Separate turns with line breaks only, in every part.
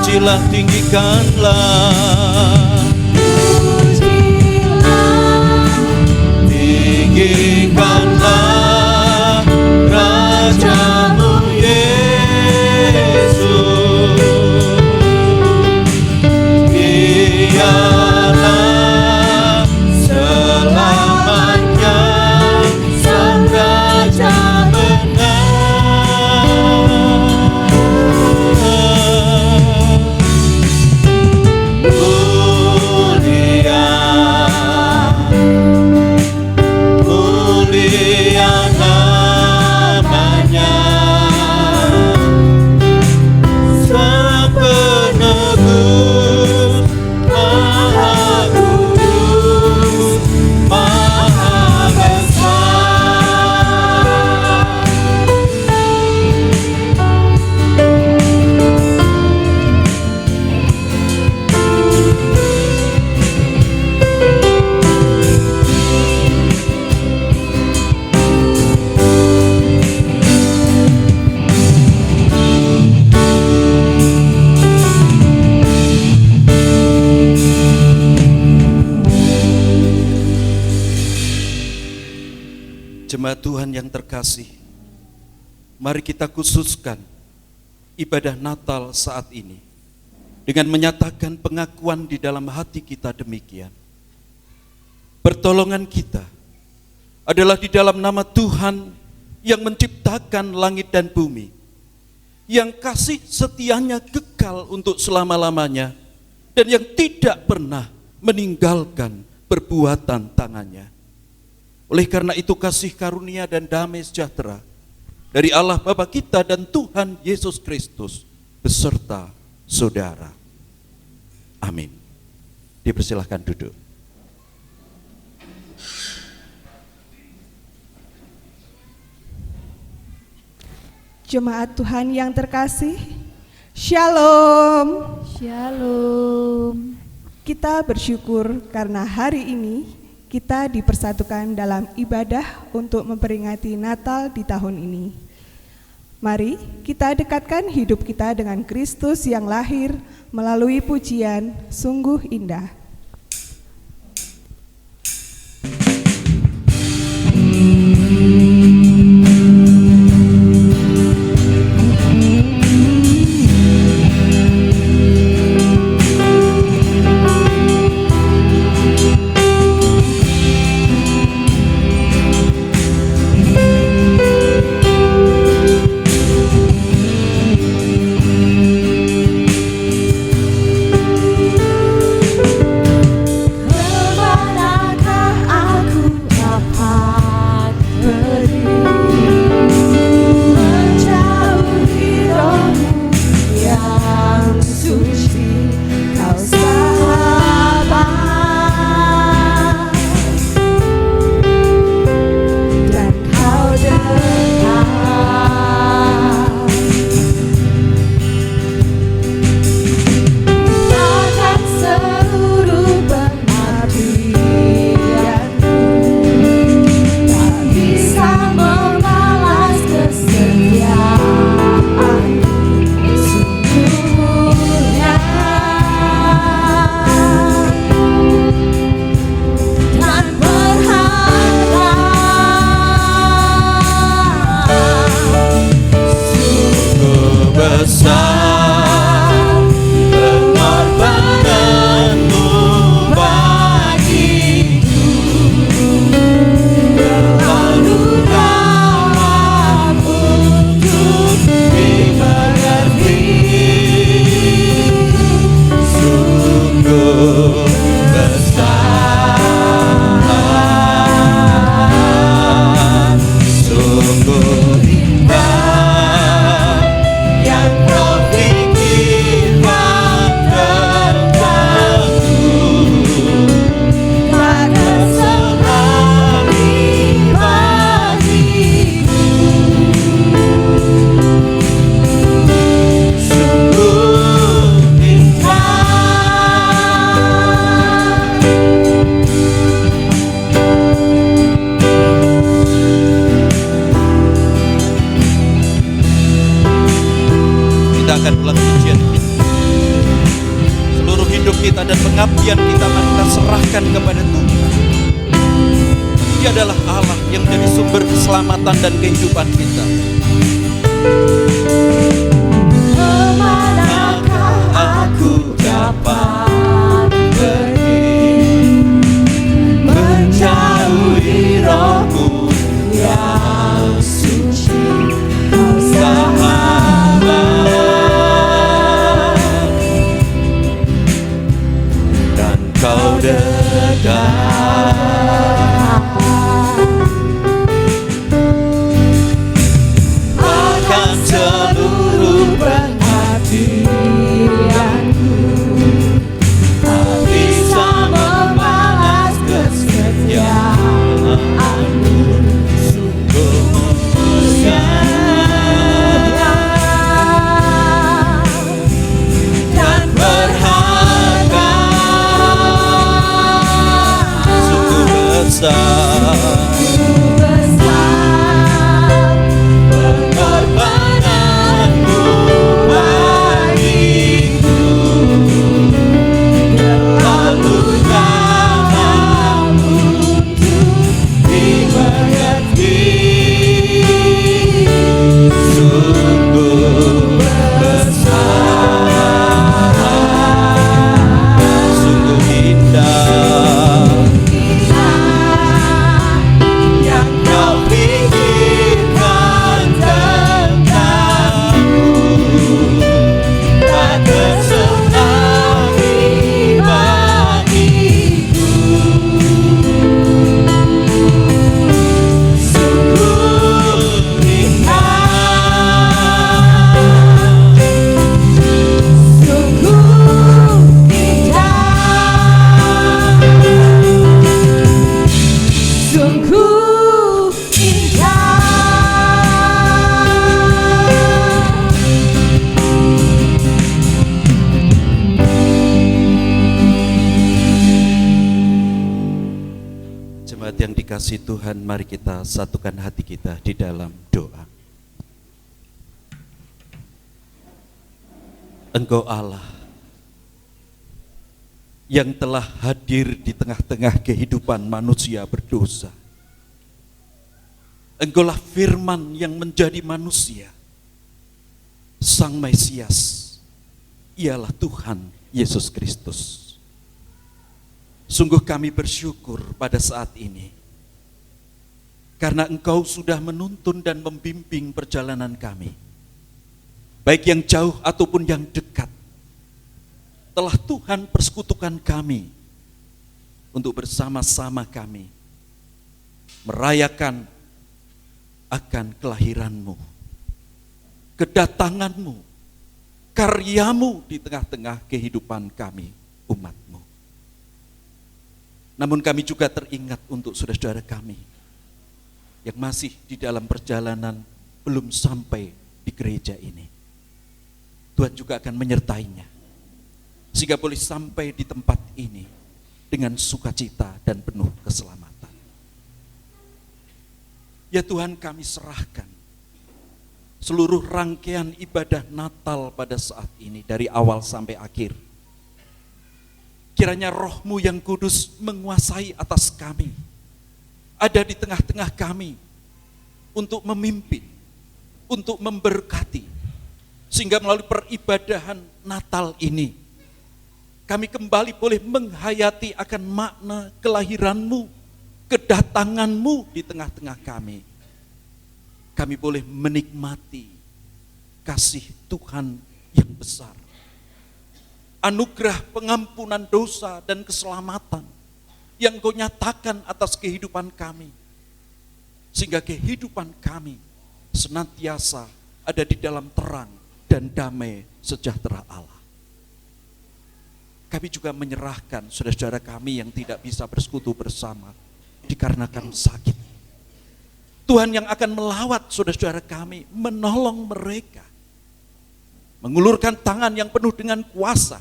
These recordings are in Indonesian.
pujilah, tinggikanlah. Tinggikanlah Rajamu Yesus. Dialah selamanya Sang Raja Jemaat Tuhan yang terkasih, mari kita khususkan ibadah Natal saat ini dengan menyatakan pengakuan di dalam hati kita demikian. Pertolongan kita adalah di dalam nama Tuhan yang menciptakan langit dan bumi, yang kasih setianya kekal untuk selama-lamanya, dan yang tidak pernah meninggalkan perbuatan tangannya. Oleh karena itu kasih karunia dan damai sejahtera dari Allah Bapa kita dan Tuhan Yesus Kristus beserta saudara. Amin. Dipersilahkan duduk.
Jemaat Tuhan yang terkasih, Shalom.
Shalom.
Kita bersyukur karena hari ini kita dipersatukan dalam ibadah untuk memperingati Natal di tahun ini. Mari kita dekatkan hidup kita dengan Kristus yang lahir melalui pujian Sungguh Indah.
pengabdian kita mari kita serahkan kepada Tuhan. Dia adalah Allah yang menjadi sumber keselamatan dan kehidupan kita.
Kemanakah aku dapat pergi, menjauhi Roh-Mu yang suci, Kau sahabat dan Kau dekat. Akan seluruh perhatianku, tak bisa membalas kesetiaanmu. Sungguh mulia dan berharga,
Sungguh besar
pengorbananmu bagiku, terlalu dalam untuk dimengerti. Sungguh besar,
sungguh indah
yang Kau pikirkan tentangku, tak terselami bagiku. Sungguh indah, sungguh indah, sungguh indah.
Jemaat yang dikasihi Tuhan, mari kita satukan hati kita di dalam doa. Engkau Allah yang telah hadir di tengah-tengah kehidupan manusia berdosa. Engkaulah firman yang menjadi manusia. Sang Mesias, ialah Tuhan Yesus Kristus. Sungguh kami bersyukur pada saat ini, karena Engkau sudah menuntun dan membimbing perjalanan kami, baik yang jauh ataupun yang dekat. Telah Tuhan persekutukan kami untuk bersama-sama kami merayakan akan kelahiran-Mu, kedatangan-Mu, karya-Mu di tengah-tengah kehidupan kami, umat-Mu. Namun kami juga teringat untuk saudara-saudara kami yang masih di dalam perjalanan belum sampai di gereja ini. Tuhan juga akan menyertainya, sehingga boleh sampai di tempat ini dengan sukacita dan penuh keselamatan. Ya Tuhan, kami serahkan seluruh rangkaian ibadah Natal pada saat ini dari awal sampai akhir. Kiranya Roh-Mu yang kudus menguasai atas kami, ada di tengah-tengah kami untuk memimpin, untuk memberkati, sehingga melalui peribadahan Natal ini kami kembali boleh menghayati akan makna kelahiran-Mu, kedatangan-Mu di tengah-tengah kami. Kami boleh menikmati kasih Tuhan yang besar, anugerah pengampunan dosa dan keselamatan yang Kau nyatakan atas kehidupan kami, sehingga kehidupan kami senantiasa ada di dalam terang dan damai sejahtera Allah. Kami juga menyerahkan saudara-saudara kami yang tidak bisa bersekutu bersama dikarenakan sakit. Tuhan yang akan melawat saudara-saudara kami, menolong mereka, mengulurkan tangan yang penuh dengan kuasa,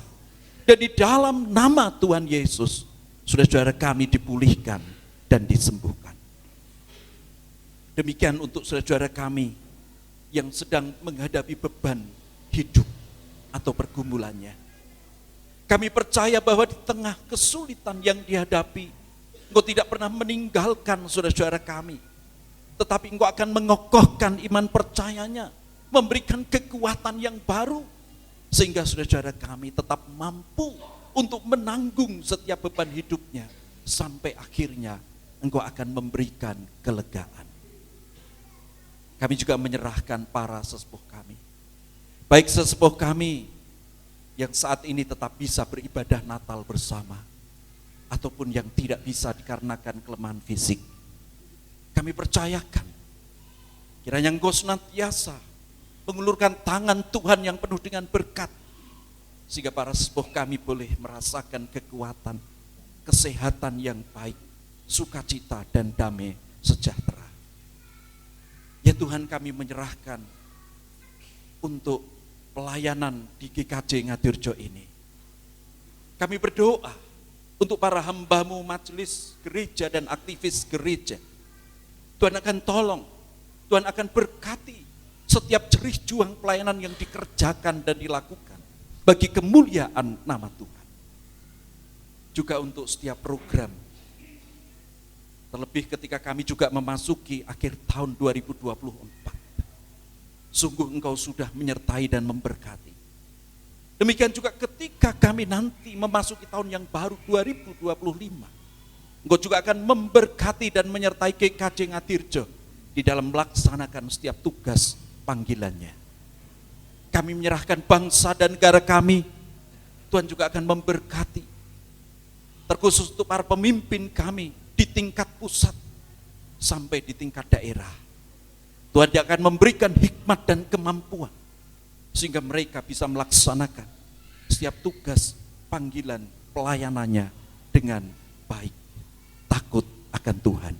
dan di dalam nama Tuhan Yesus, saudara-saudara kami dipulihkan dan disembuhkan. Demikian untuk saudara-saudara kami yang sedang menghadapi beban hidup atau pergumulannya. Kami percaya bahwa di tengah kesulitan yang dihadapi, Engkau tidak pernah meninggalkan saudara-saudara kami. Tetapi Engkau akan mengokohkan iman percayanya, memberikan kekuatan yang baru, sehingga saudara-saudara kami tetap mampu untuk menanggung setiap beban hidupnya, sampai akhirnya Engkau akan memberikan kelegaan. Kami juga menyerahkan para sesepuh kami, baik sesepuh kami yang saat ini tetap bisa beribadah Natal bersama, ataupun yang tidak bisa dikarenakan kelemahan fisik. Kami percayakan, kiranya Engkau senantiasa mengulurkan tangan Tuhan yang penuh dengan berkat, sehingga para sesepuh kami boleh merasakan kekuatan, kesehatan yang baik, sukacita dan damai sejahtera. Ya Tuhan, kami menyerahkan untuk pelayanan di GKJ Ngadirjo ini. Kami berdoa untuk para hamba-Mu majelis gereja dan aktivis gereja. Tuhan akan tolong, Tuhan akan berkati setiap jerih juang pelayanan yang dikerjakan dan dilakukan bagi kemuliaan nama Tuhan. Juga untuk setiap program, terlebih ketika kami juga memasuki akhir tahun 2024. Sungguh Engkau sudah menyertai dan memberkati. Demikian juga ketika kami nanti memasuki tahun yang baru 2025. Engkau juga akan memberkati dan menyertai GKJ Ngadirjo di dalam melaksanakan setiap tugas panggilannya. Kami menyerahkan bangsa dan negara kami, Tuhan juga akan memberkati. Terkhusus untuk para pemimpin kami di tingkat pusat sampai di tingkat daerah. Tuhan akan memberikan hikmat dan kemampuan sehingga mereka bisa melaksanakan setiap tugas panggilan pelayanannya dengan baik, takut akan Tuhan.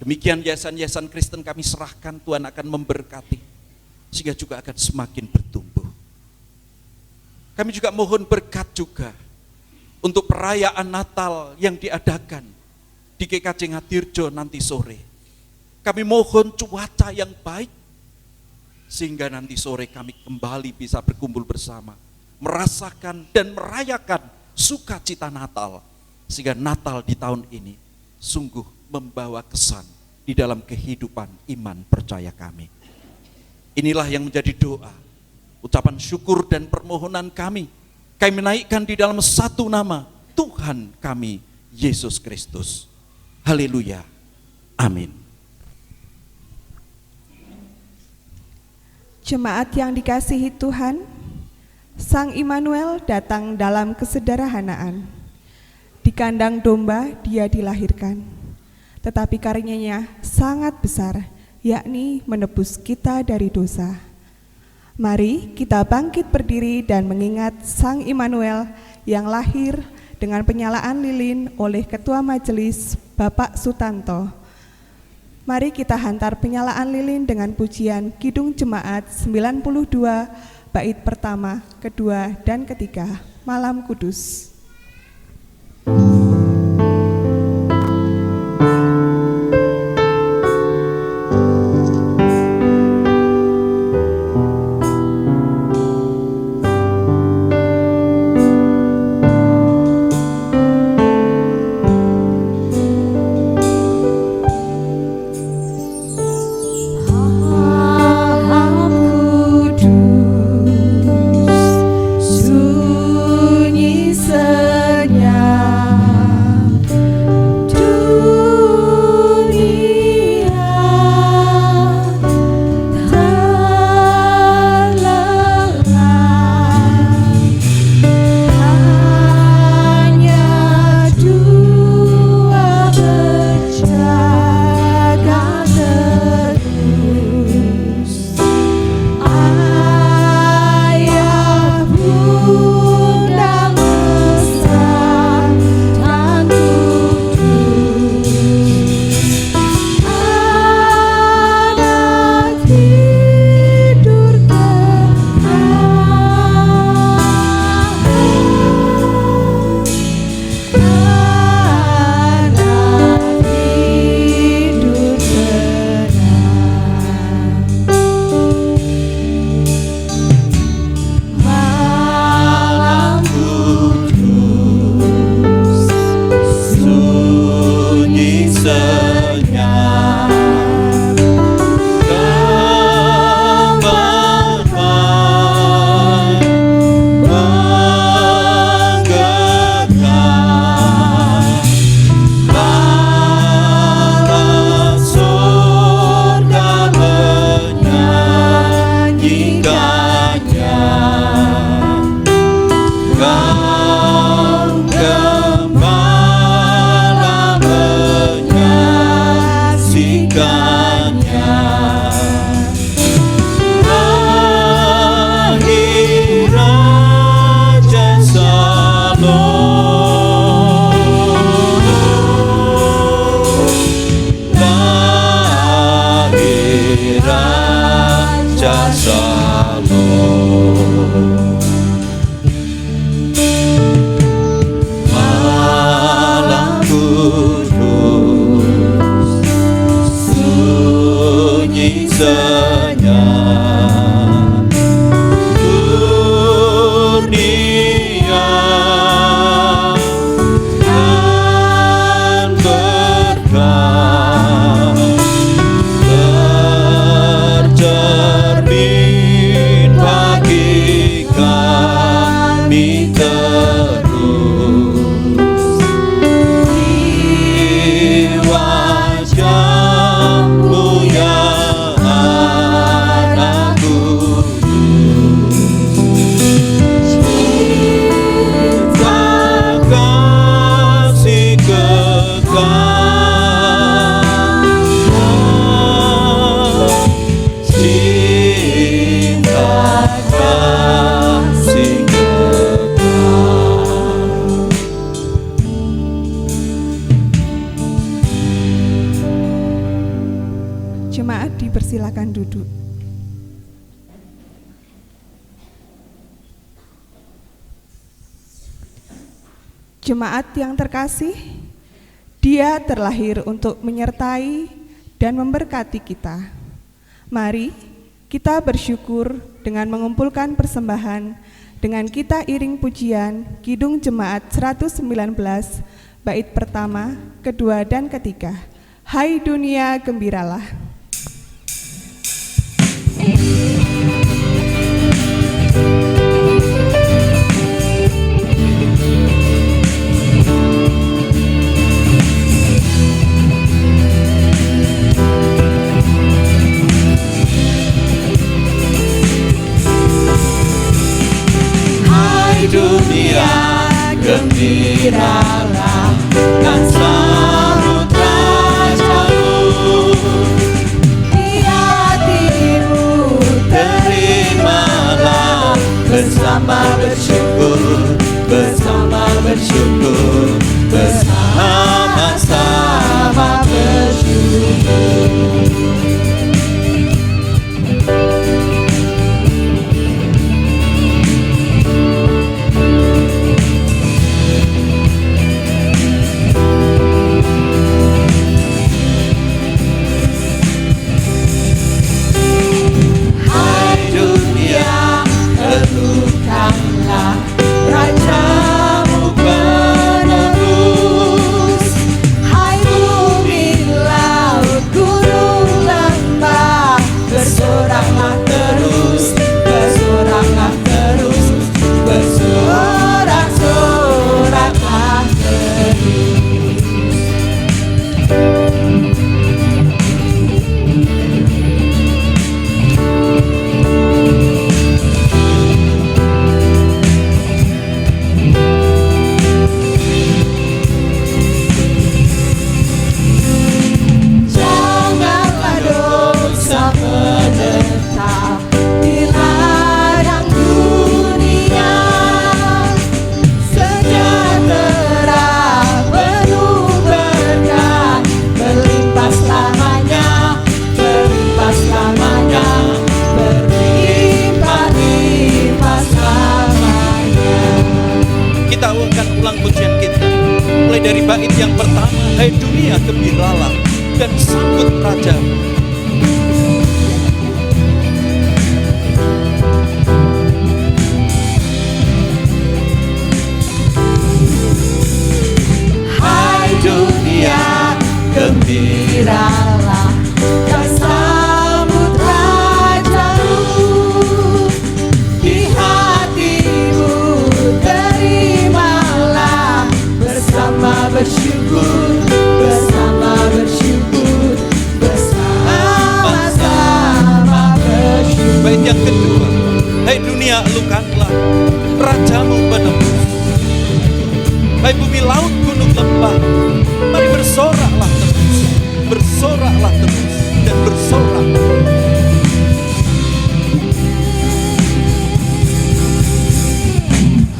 Demikian yayasan-yayasan Kristen kami serahkan, Tuhan akan memberkati sehingga juga akan semakin bertumbuh. Kami juga mohon berkat juga untuk perayaan Natal yang diadakan di GKJ Ngadirjo nanti sore. Kami mohon cuaca yang baik, sehingga nanti sore kami kembali bisa berkumpul bersama, merasakan dan merayakan sukacita Natal, sehingga Natal di tahun ini sungguh membawa kesan di dalam kehidupan iman percaya kami. Inilah yang menjadi doa, ucapan syukur dan permohonan kami. Kami menaikkan di dalam satu nama, Tuhan kami, Yesus Kristus. Haleluya. Amin.
Jemaat yang dikasihi Tuhan, Sang Immanuel datang dalam kesederhanaan. Di kandang domba dia dilahirkan, tetapi karyanya sangat besar, yakni menebus kita dari dosa. Mari kita bangkit berdiri dan mengingat Sang Immanuel yang lahir dengan penyalaan lilin oleh Ketua Majelis Bapak Sutanto. Mari kita hantar penyalaan lilin dengan pujian Kidung Jemaat 92, bait pertama, kedua, dan ketiga, Malam Kudus.
Sunyi
senyap. Gemerlap menggegam, balas surga menyanyikannya. Kau gembala menyaksikannya. Lahir Raja Salom, lahir Raja Salom. Malam kudus, sunyi senyap, dunia dan berkah tercermin bagi kami terus di wajah-Mu ya Anak Kudus. Cinta kasih kekal, cinta kasih kekal.
Jemaat dipersilakan duduk. Jemaat yang terkasih, Dia terlahir untuk menyertai dan memberkati kita. Mari kita bersyukur dengan mengumpulkan persembahan dengan kita iring pujian Kidung Jemaat 119 bait pertama, kedua, dan ketiga. Hai dunia gembiralah.
Hai dunia gembiralah dan sambut Raja-Mu.
Di hatimu
Terimalah bersama bersyukur, bersama-sama bersyukur. Hai dunia, teguhkanlah Raja-Mu penebus.
Hai bumi, laut, gunung, lembah, bersoraklah terus, bersorak-soraklah terus. Janganlah dosa menetap di ladang dunia. Sejahtera penuh berkah, berlimpah selamanya, berlimpah selamanya.
Kita akan ulang pujian kita mulai dari bait yang pertama. Hai dunia gembiralah dan sambut Raja-Mu.
Hai dunia, gembira gembiralah dan sambut Rajamu. Di hatimu terimalah bersama bersyukur, bersama bersyukur, bersama-sama bersyukur.
Bait yang kedua, hai dunia elukanlah Rajamu penebus. Hai bumi laut gunung lembah, mari bersoraklah terus, bersoraklah terus dan bersorak.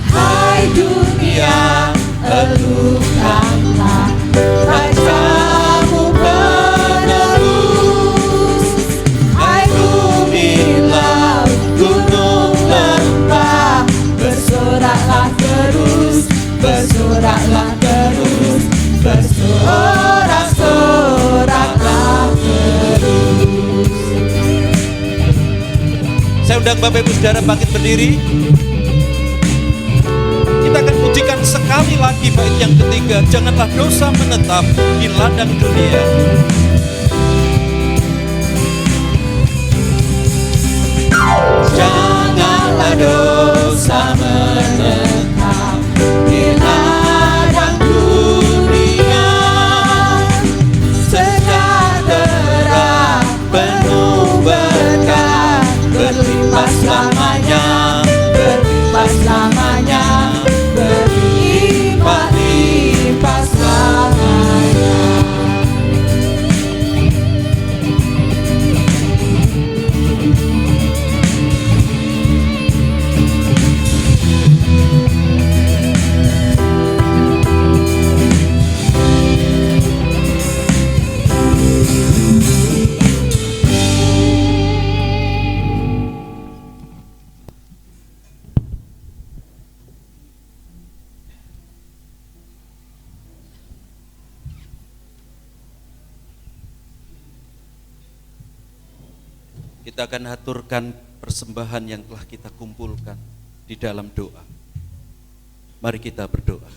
Hai dunia, elukanlah Rajamu penebus. Hai bumi, laut, gunung, lembah, bersoraklah terus, bersoraklah terus, bersorak-soraklah terus.
Saya undang Bapak Ibu Saudara bangkit berdiri. Kita akan pujikan sekali lagi bait yang ketiga, janganlah dosa menetap di ladang dunia.
Janganlah dosa menetap di ladang dunia. Sejahtera penuh berkah, berlimpah selamanya, berlimpah selamanya, berlimpah-limpah selamanya.
Kita akan haturkan persembahan yang telah kita kumpulkan di dalam doa. Mari kita berdoa.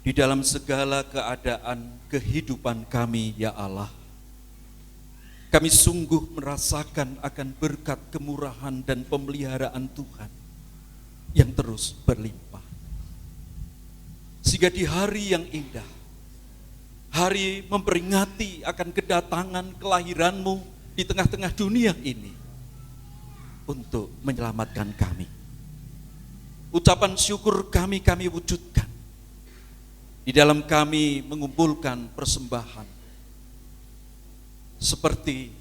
Di dalam segala keadaan kehidupan kami, ya Allah, kami sungguh merasakan akan berkat kemurahan dan pemeliharaan Tuhan yang terus berlimpah. Sehingga di hari yang indah, hari memperingati akan kedatangan kelahiran-Mu di tengah-tengah dunia ini untuk menyelamatkan kami. Ucapan syukur kami wujudkan. Di dalam kami mengumpulkan persembahan seperti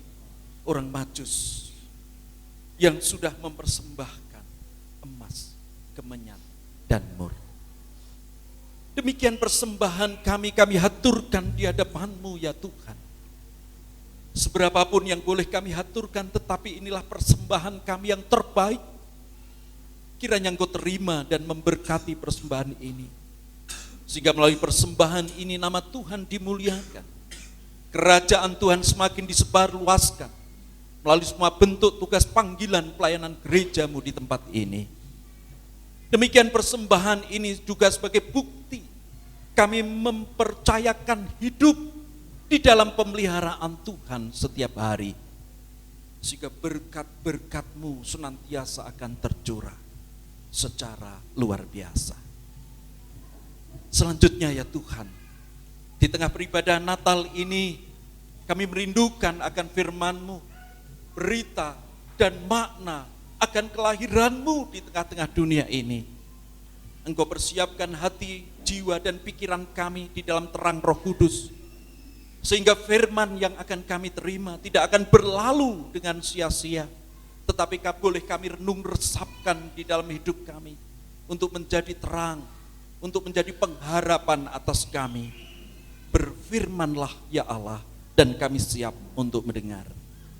orang Majus yang sudah mempersembahkan emas, kemenyan, dan mur. Demikian persembahan kami haturkan di hadapan-Mu ya Tuhan. Seberapapun yang boleh kami haturkan, tetapi inilah persembahan kami yang terbaik. Kiranya Engkau terima dan memberkati persembahan ini. Sehingga melalui persembahan ini nama Tuhan dimuliakan. Kerajaan Tuhan semakin disebarluaskan melalui semua bentuk tugas panggilan pelayanan gereja-Mu di tempat ini. Demikian persembahan ini juga sebagai bukti kami mempercayakan hidup di dalam pemeliharaan Tuhan setiap hari. Sehingga berkat-berkat-Mu senantiasa akan tercurah secara luar biasa. Selanjutnya ya Tuhan, di tengah peribadahan Natal ini kami merindukan akan firman-Mu, berita dan makna akan kelahiran-Mu di tengah-tengah dunia ini. Engkau persiapkan hati, jiwa, dan pikiran kami di dalam terang Roh Kudus, sehingga firman yang akan kami terima tidak akan berlalu dengan sia-sia, tetapi boleh kami renung resapkan di dalam hidup kami, untuk menjadi terang, untuk menjadi pengharapan atas kami. Berfirmanlah ya Allah, dan kami siap untuk mendengar.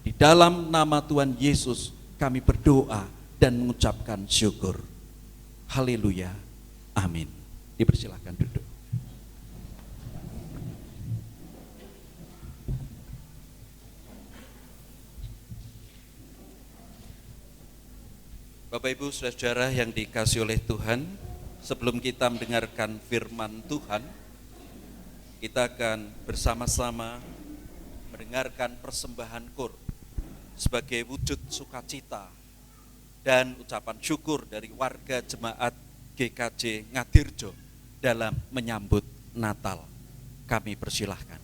Di dalam nama Tuhan Yesus kami berdoa dan mengucapkan syukur. Haleluya, amin. Dipersilahkan duduk. Bapak Ibu Saudara yang dikasihi oleh Tuhan, sebelum kita mendengarkan firman Tuhan, kita akan bersama-sama mendengarkan persembahan kur sebagai wujud sukacita dan ucapan syukur dari warga jemaat GKJ Ngadirjo dalam menyambut Natal. Kami persilahkan.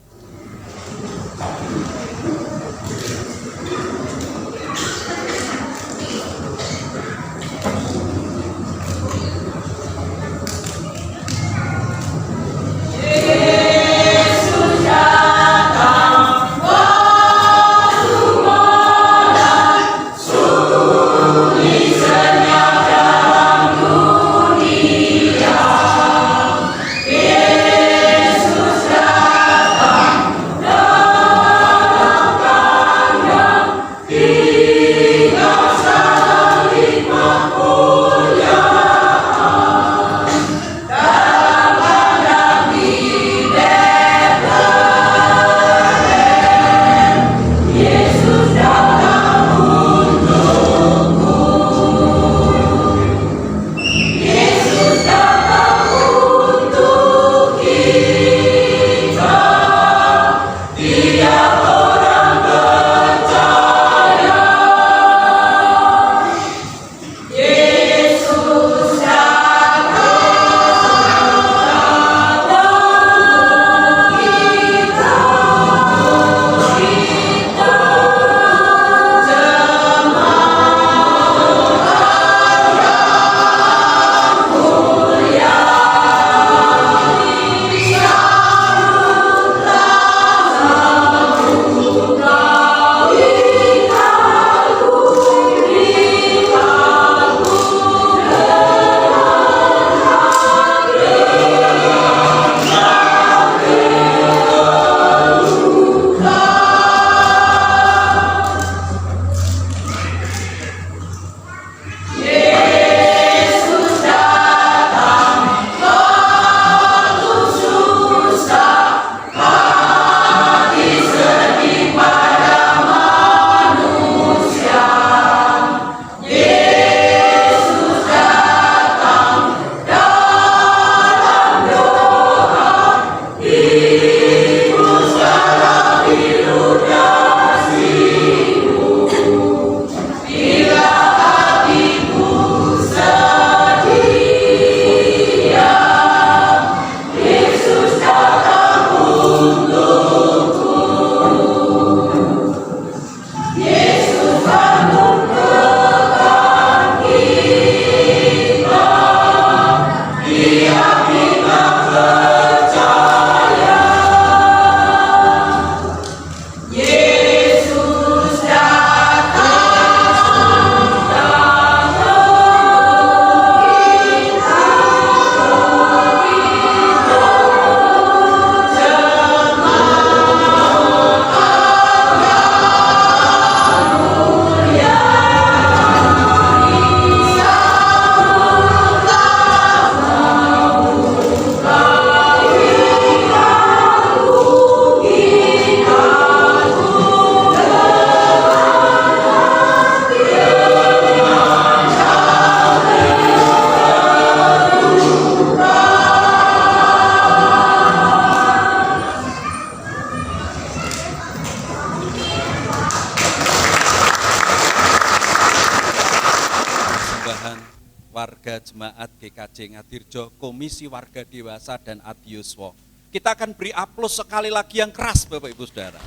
Warga Jemaat GKJ Ngadirjo, Komisi Warga Dewasa dan Adiuswo. Kita akan beri aplaus sekali lagi yang keras Bapak Ibu Saudara.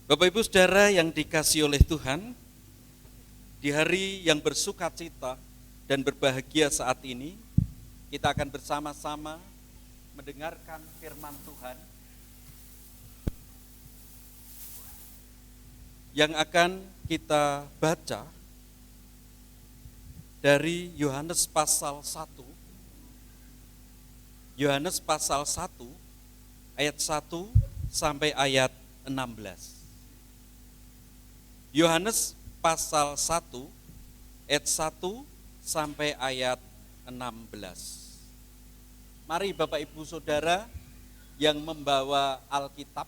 Bapak Ibu Saudara yang dikasihi oleh Tuhan, di hari yang bersukacita dan berbahagia saat ini, kita akan bersama-sama mendengarkan firman Tuhan yang akan kita baca dari Yohanes pasal 1. Yohanes pasal 1 ayat 1 sampai ayat 16. Yohanes pasal 1 ayat 1 sampai ayat 16. Mari Bapak Ibu Saudara yang membawa Alkitab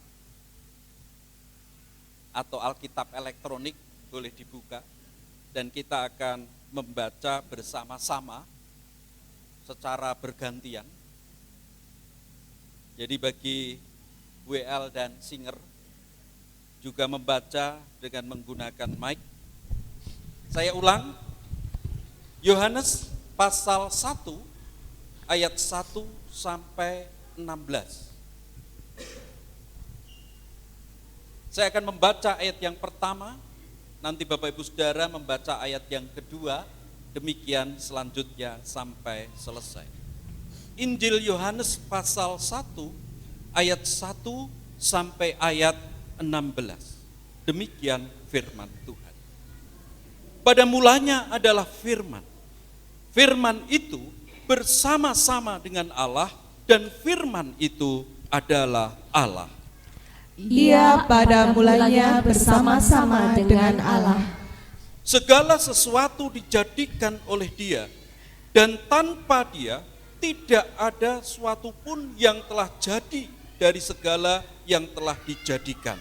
atau Alkitab elektronik boleh dibuka dan kita akan membaca bersama-sama secara bergantian. Jadi bagi WL dan Singer juga membaca dengan menggunakan mic. Saya ulang, Yohanes pasal 1 ayat 1 sampai 16. Saya akan membaca ayat yang pertama, nanti Bapak Ibu Saudara membaca ayat yang kedua, demikian selanjutnya sampai selesai. Injil Yohanes pasal 1 ayat 1 sampai ayat 16. Demikian firman Tuhan. Pada mulanya adalah firman. Firman itu bersama-sama dengan Allah dan firman itu adalah Allah.
Ia pada mulanya bersama-sama dengan Allah.
Segala sesuatu dijadikan oleh Dia, dan tanpa Dia tidak ada suatu pun yang telah jadi dari segala yang telah dijadikan.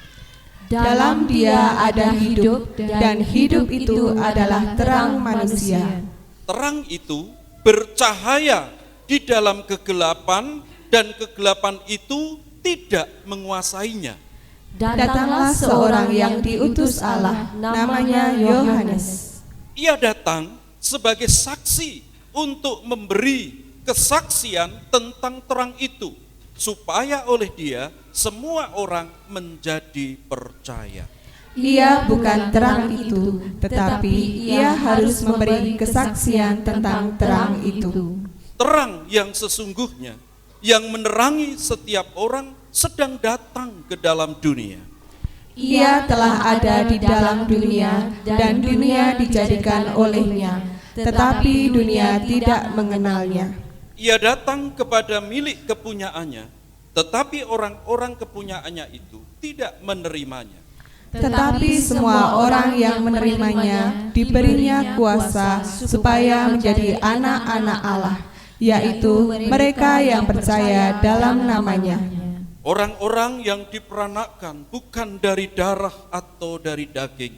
Dalam Dia ada hidup, dan hidup itu adalah terang manusia.
Terang itu bercahaya di dalam kegelapan, dan kegelapan itu tidak menguasainya.
Datanglah seorang yang diutus Allah, namanya Yohanes.
Ia datang sebagai saksi untuk memberi kesaksian tentang terang itu, supaya oleh Dia semua orang menjadi percaya.
Ia bukan terang itu, tetapi ia harus memberi kesaksian tentang terang itu.
Terang yang sesungguhnya, yang menerangi setiap orang, sedang datang ke dalam dunia.
Ia telah ada di dalam dunia, dan dunia dijadikan olehnya, tetapi dunia tidak mengenalnya.
Ia datang kepada milik kepunyaannya, tetapi orang-orang kepunyaannya itu tidak menerimanya.
Tetapi semua orang yang menerimanya diberinya kuasa supaya menjadi anak-anak Allah, yaitu mereka yang percaya dalam namanya.
Orang-orang yang diperanakkan bukan dari darah atau dari daging,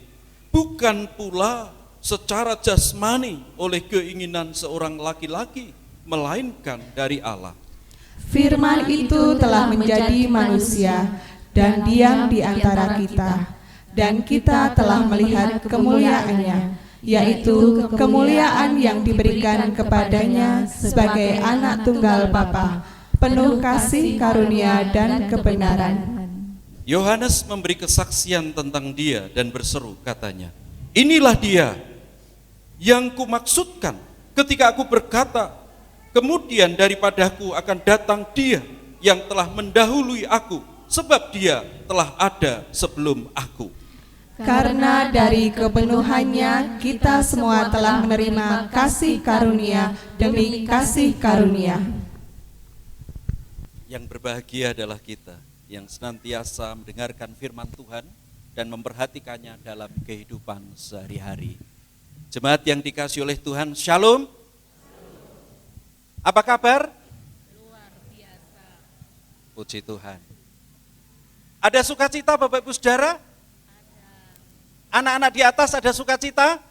bukan pula secara jasmani oleh keinginan seorang laki-laki, melainkan dari Allah.
Firman itu telah menjadi manusia dan diam di antara kita, dan kita telah melihat kemuliaannya, yaitu kemuliaan yang diberikan kepadanya sebagai anak tunggal Bapa, penuh kasih karunia dan kebenaran.
Yohanes memberi kesaksian tentang Dia dan berseru, katanya, "Inilah Dia yang kumaksudkan ketika aku berkata, kemudian daripadaku akan datang Dia yang telah mendahului aku, sebab Dia telah ada sebelum aku."
Karena dari kepenuhannya kita semua telah menerima kasih karunia demi kasih karunia.
Yang berbahagia adalah kita yang senantiasa mendengarkan firman Tuhan dan memperhatikannya dalam kehidupan sehari-hari. Jemaat yang dikasihi oleh Tuhan, Shalom. Apa kabar?
Luar biasa.
Puji Tuhan. Ada sukacita Bapak Ibu Saudara? Anak-anak di atas ada sukacita?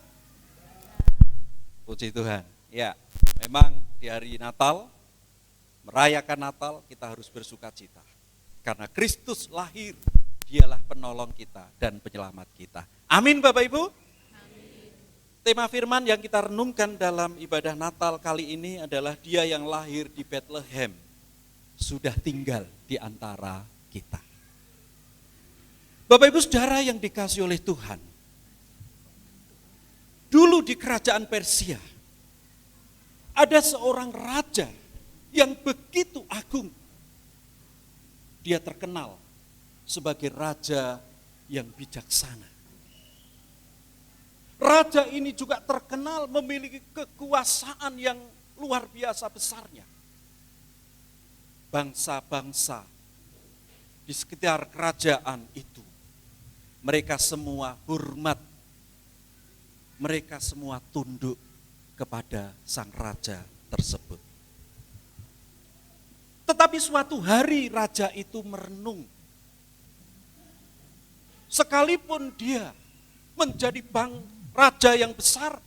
Puji Tuhan. Ya, memang di hari Natal, merayakan Natal, kita harus bersukacita. Karena Kristus lahir, Dialah penolong kita dan penyelamat kita. Amin Bapak Ibu? Amin. Tema firman yang kita renungkan dalam ibadah Natal kali ini adalah Dia yang lahir di Bethlehem, sudah tinggal di antara kita. Bapak Ibu Saudara yang dikasihi oleh Tuhan, dulu di kerajaan Persia, ada seorang raja yang begitu agung. Dia terkenal sebagai raja yang bijaksana. Raja ini juga terkenal memiliki kekuasaan yang luar biasa besarnya. Bangsa-bangsa di sekitar kerajaan itu, mereka semua hormat, mereka semua tunduk kepada sang raja tersebut. Tetapi suatu hari raja itu merenung. Sekalipun dia menjadi raja yang besar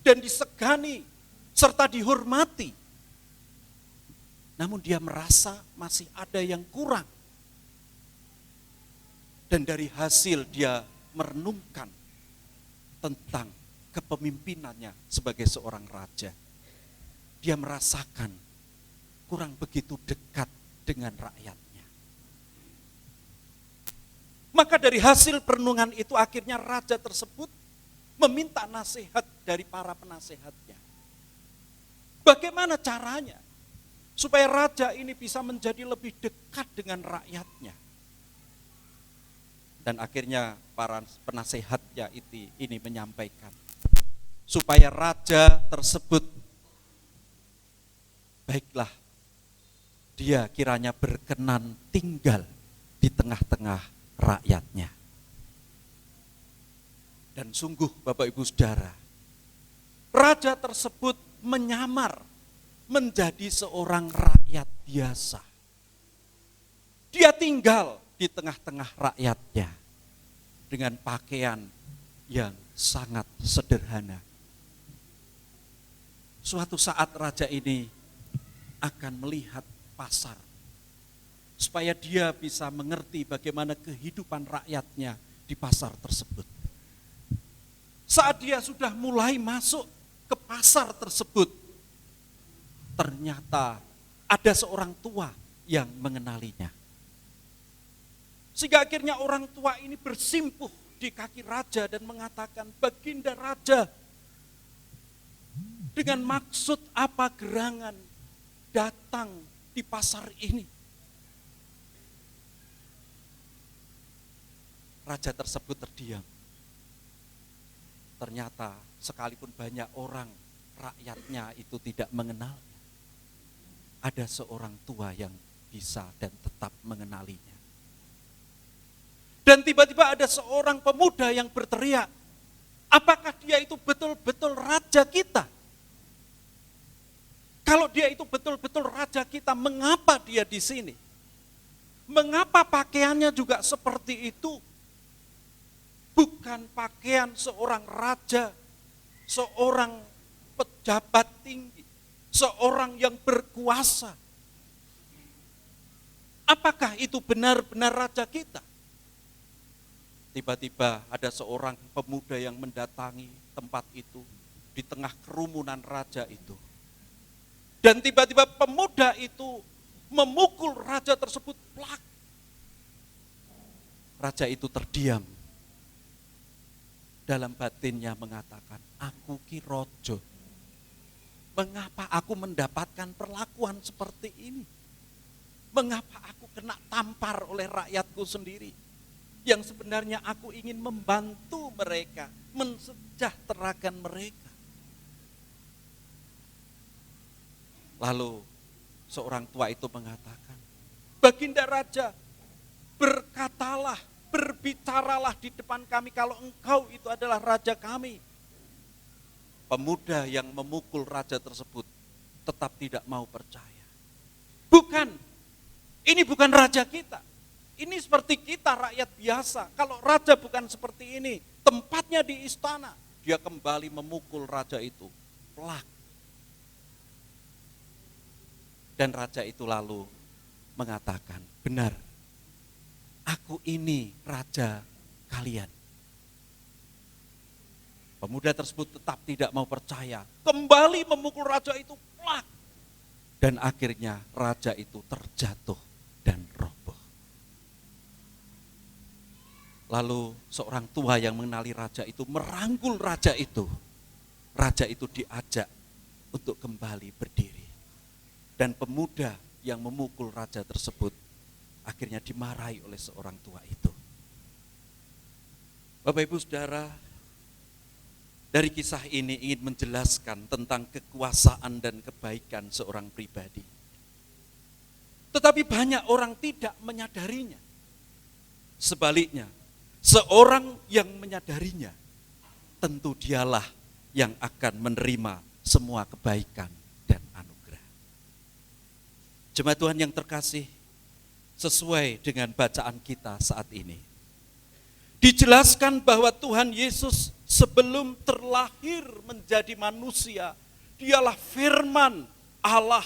dan disegani serta dihormati namun dia merasa masih ada yang kurang. Dan dari hasil dia merenungkan tentang kepemimpinannya sebagai seorang raja. Dia merasakan kurang begitu dekat dengan rakyatnya. Maka dari hasil perenungan itu akhirnya raja tersebut meminta nasihat dari para penasehatnya. Bagaimana caranya supaya raja ini bisa menjadi lebih dekat dengan rakyatnya? Dan akhirnya para penasehatnya ini menyampaikan supaya raja tersebut baiklah dia kiranya berkenan tinggal di tengah-tengah rakyatnya. Dan sungguh Bapak Ibu Saudara, raja tersebut menyamar menjadi seorang rakyat biasa. Dia tinggal di tengah-tengah rakyatnya dengan pakaian yang sangat sederhana. Suatu saat raja ini akan melihat pasar, supaya dia bisa mengerti bagaimana kehidupan rakyatnya di pasar tersebut. Saat dia sudah mulai masuk ke pasar tersebut, ternyata ada seorang tua yang mengenalinya. Sehingga akhirnya orang tua ini bersimpuh di kaki raja dan mengatakan, "Baginda raja, dengan maksud apa gerangan datang di pasar ini?" Raja tersebut terdiam. Ternyata sekalipun banyak orang rakyatnya itu tidak mengenalnya, ada seorang tua yang bisa dan tetap mengenalinya. Dan tiba-tiba ada seorang pemuda yang berteriak, "Apakah dia itu betul-betul raja kita? Kalau dia itu betul-betul raja kita, mengapa dia di sini? Mengapa pakaiannya juga seperti itu? Bukan pakaian seorang raja, seorang pejabat tinggi, seorang yang berkuasa. Apakah itu benar-benar raja kita?" Tiba-tiba ada seorang pemuda yang mendatangi tempat itu di tengah kerumunan raja itu. Dan tiba-tiba pemuda itu memukul raja tersebut plak. Raja itu terdiam. Dalam batinnya mengatakan, "Aku ki rojo. Mengapa aku mendapatkan perlakuan seperti ini? Mengapa aku kena tampar oleh rakyatku sendiri? Yang sebenarnya aku ingin membantu mereka, mensejahterakan mereka." Lalu seorang tua itu mengatakan, "Baginda raja, berkatalah, berbicaralah di depan kami kalau engkau itu adalah raja kami." Pemuda yang memukul raja tersebut tetap tidak mau percaya. "Bukan, ini bukan raja kita. Ini seperti kita rakyat biasa. Kalau raja bukan seperti ini, tempatnya di istana." Dia kembali memukul raja itu, plak. Dan raja itu lalu mengatakan, "Benar, aku ini raja kalian." Pemuda tersebut tetap tidak mau percaya, kembali memukul raja itu, plak. Dan akhirnya raja itu terjatuh dan roboh. Lalu seorang tua yang mengenali raja itu merangkul raja itu. Raja itu diajak untuk kembali berdiri. Dan pemuda yang memukul raja tersebut akhirnya dimarahi oleh seorang tua itu. Bapak Ibu Saudara, dari kisah ini ingin menjelaskan tentang kekuasaan dan kebaikan seorang pribadi. Tetapi banyak orang tidak menyadarinya. Sebaliknya, seorang yang menyadarinya, tentu dialah yang akan menerima semua kebaikan dan anugerah. Jemaat Tuhan yang terkasih, sesuai dengan bacaan kita saat ini, dijelaskan bahwa Tuhan Yesus sebelum terlahir menjadi manusia, dialah firman Allah.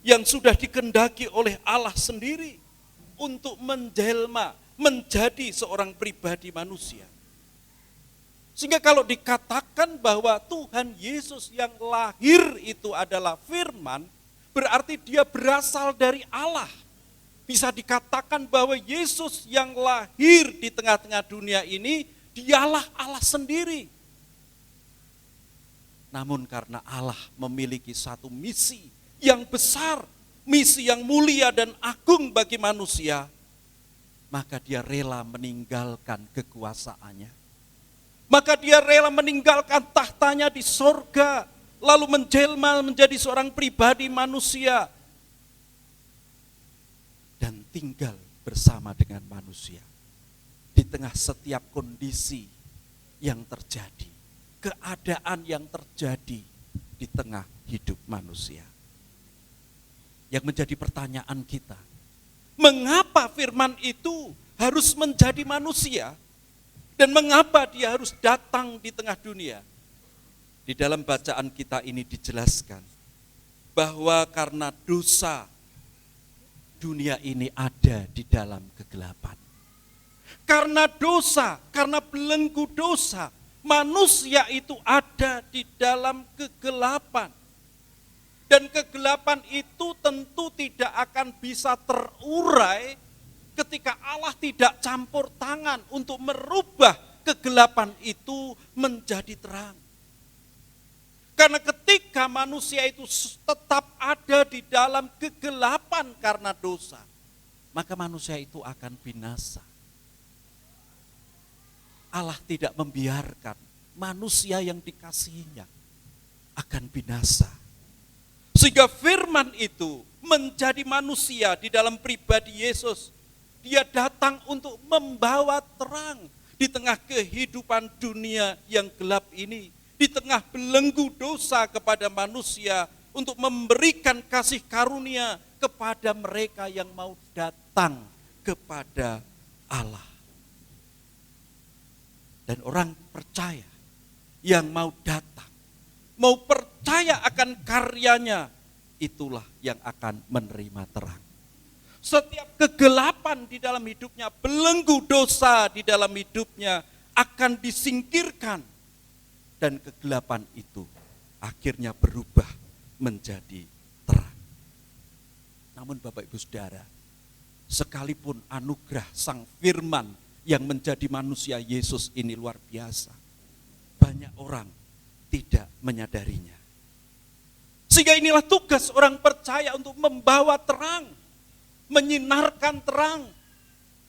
yang sudah dikehendaki oleh Allah sendiri untuk menjelma, menjadi seorang pribadi manusia. Sehingga kalau dikatakan bahwa Tuhan Yesus yang lahir itu adalah firman, berarti dia berasal dari Allah. Bisa dikatakan bahwa Yesus yang lahir di tengah-tengah dunia ini, dialah Allah sendiri. Namun karena Allah memiliki satu misi yang besar, misi yang mulia dan agung bagi manusia, maka dia rela meninggalkan kekuasaannya. Maka dia rela meninggalkan tahtanya di sorga, lalu menjelma menjadi seorang pribadi manusia, dan tinggal bersama dengan manusia. Di tengah setiap kondisi yang terjadi, keadaan yang terjadi di tengah hidup manusia. Yang menjadi pertanyaan kita, mengapa firman itu harus menjadi manusia? Dan mengapa dia harus datang di tengah dunia? Di dalam bacaan kita ini dijelaskan bahwa karena dosa, dunia ini ada di dalam kegelapan. Karena dosa, karena belenggu dosa, manusia itu ada di dalam kegelapan. Dan kegelapan itu tentu tidak akan bisa terurai ketika Allah tidak campur tangan untuk merubah kegelapan itu menjadi terang. Karena ketika manusia itu tetap ada di dalam kegelapan karena dosa, maka manusia itu akan binasa. Allah tidak membiarkan manusia yang dikasihinya akan binasa. Sehingga firman itu menjadi manusia di dalam pribadi Yesus. Dia datang untuk membawa terang di tengah kehidupan dunia yang gelap ini. Di tengah belenggu dosa kepada manusia, untuk memberikan kasih karunia kepada mereka yang mau datang kepada Allah. Dan orang percaya yang mau datang, mau percaya akan karyanya, itulah yang akan menerima terang. Setiap kegelapan di dalam hidupnya, belenggu dosa di dalam hidupnya akan disingkirkan. Dan kegelapan itu akhirnya berubah menjadi terang. Namun Bapak Ibu Saudara, sekalipun anugerah Sang Firman yang menjadi manusia Yesus ini luar biasa, banyak orang tidak menyadarinya. Sehingga inilah tugas orang percaya untuk membawa terang, menyinarkan terang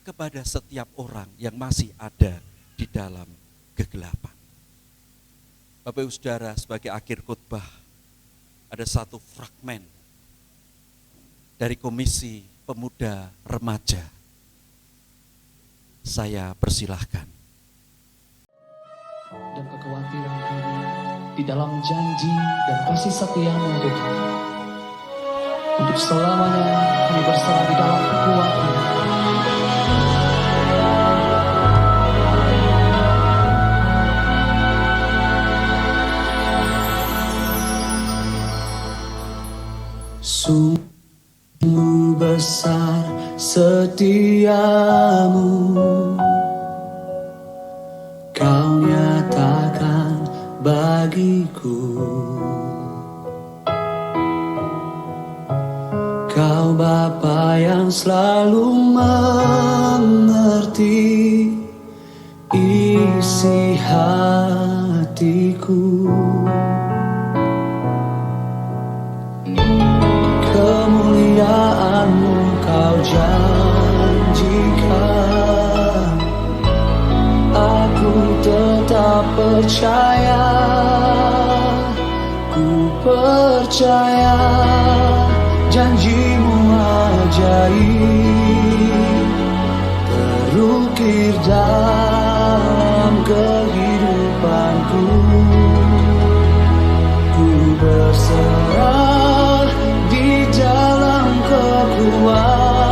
kepada setiap orang yang masih ada di dalam kegelapan. Bapak Ibu Saudara, sebagai akhir khotbah, ada satu fragmen dari Komisi Pemuda Remaja. Saya persilahkan.
Dan kekhawatiran kami di dalam janji dan kasih setia-Mu Tuhan. Untuk selamanya kami berserah di dalam kekuatan. Sungguh besar setiamu, Kau nyatakan bagiku. Kau Bapa yang selalu mengerti isi hatiku. Kemuliaan-Mu Kau janjikan, aku tetap percaya, ku percaya. Janji-Mu ajaib terukir dalam kehidupanku. Ku berserah di dalam kekuatan-Mu,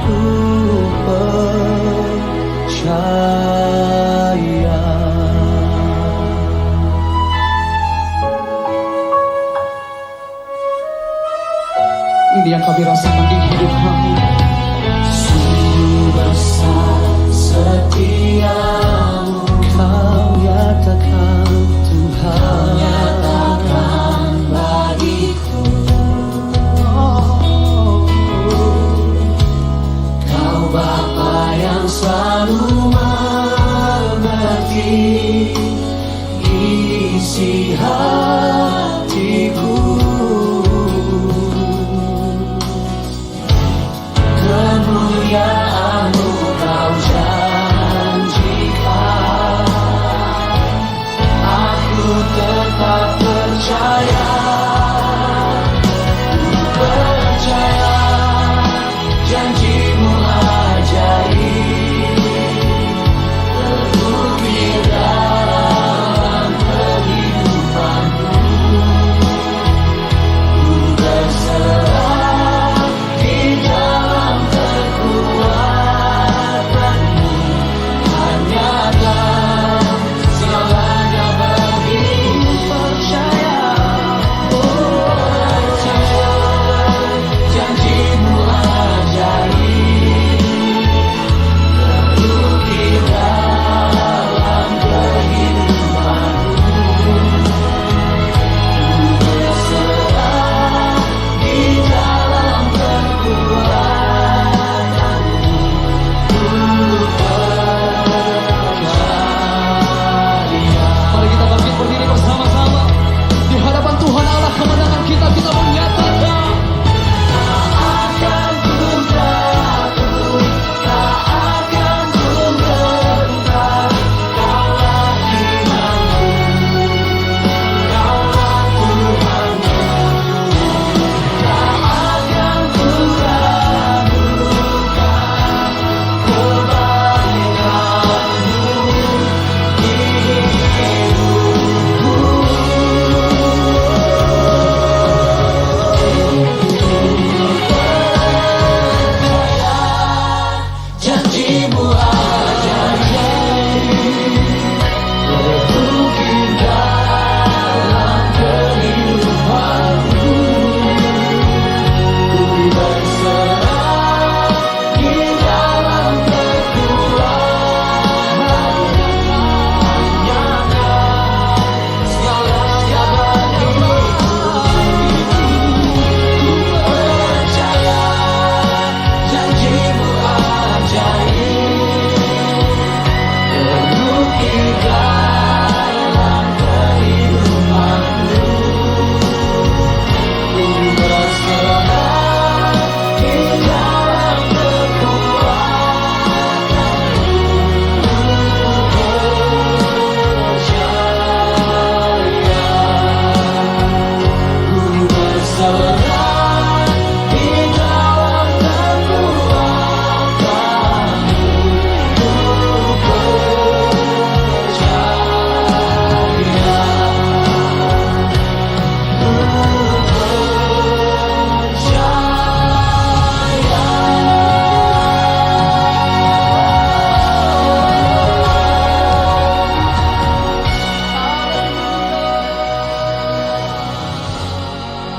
ku percaya. yang kami rasakan di hidup kami.
Sungguh besar setiamu,
Kau nyatakan Tuhan,
nyatakan bagiku. Kau Bapa yang selalu mengerti isi hatiku. Kemuliaan-Mu Kau janjikan, aku tetap percaya. Ku percaya janji-Mu ajaib, terbukti dalam kehidupanku. Ku berserah di dalam kekuatan-Mu, tanyakan segalanya bagiku. Percaya, percaya janji-Mu ajaib, terbukti dalam kehidupanku. Ku berserah di dalam kekuatan-Mu, ku percaya.
mari kita bangkit berdiri bersama-sama di hadapan Tuhan Allah kemenangan kita menyatakan
Akan ku takut, tak akan ku gentar. Kaulah imanku, Kaulah Tuhanku. Tak akan ku ragukan kebaikan-Mu di hidupku. Janji-Mu ajaib, terbukti dalam kehidupanku. Ku berserah di dalam kekuatan-Mu, tanyakan segalanya bagiku. Ku percaya janji-Mu ajaib, terbukti dalam kehidupanku. Ku berserah di dalam kekuatan-Mu, ku berserah di dalam kekuatan-Mu,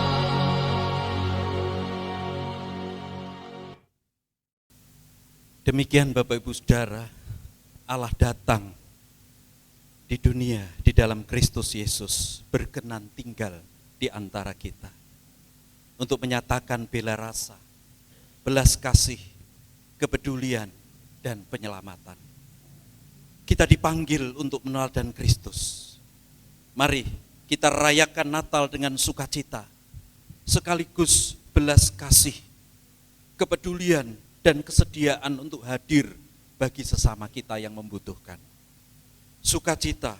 ku
Demikian Bapak Ibu Saudara, Allah datang di dunia di dalam Kristus Yesus, berkenan tinggal di antara kita untuk menyatakan bela rasa, belas kasih, kepedulian, dan penyelamatan. Kita dipanggil untuk meneladani Kristus. Mari kita rayakan Natal dengan sukacita, sekaligus belas kasih, kepedulian, dan kesediaan untuk hadir bagi sesama kita yang membutuhkan. Sukacita